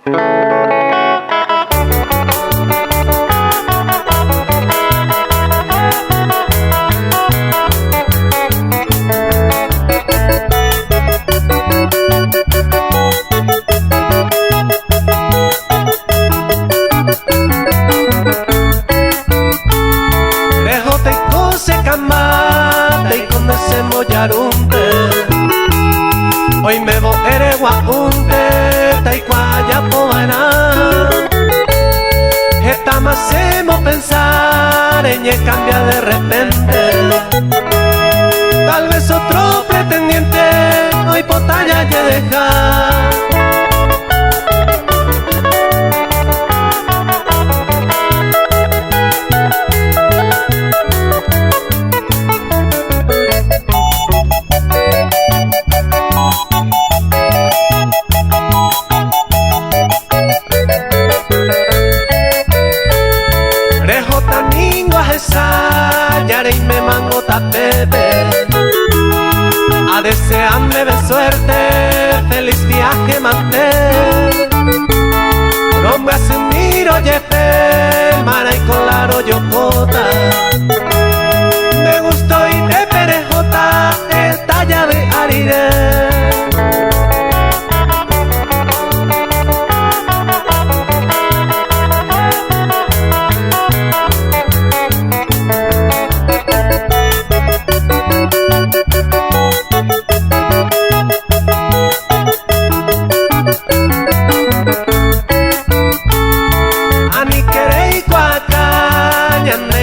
Hoy me voy a guapunte, taikuaya poana. Esta más hacemos pensar en el cambia de repente. Tal vez otro pretendiente hoy potalla que dejar. Y me mango tapepe a desearme de suerte, feliz viaje manté. No me hace un miro yepe, mara y colaro yocota. Me gustó y de perejota, el talla de ariré.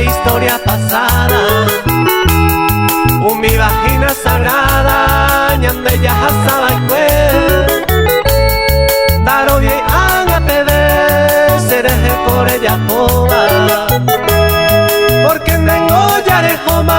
Historia pasada, mi vagina sagrada, ñande ya hasaba y cue. Daro bien a pede, sereje por ella toda, porque tengo ya de joma.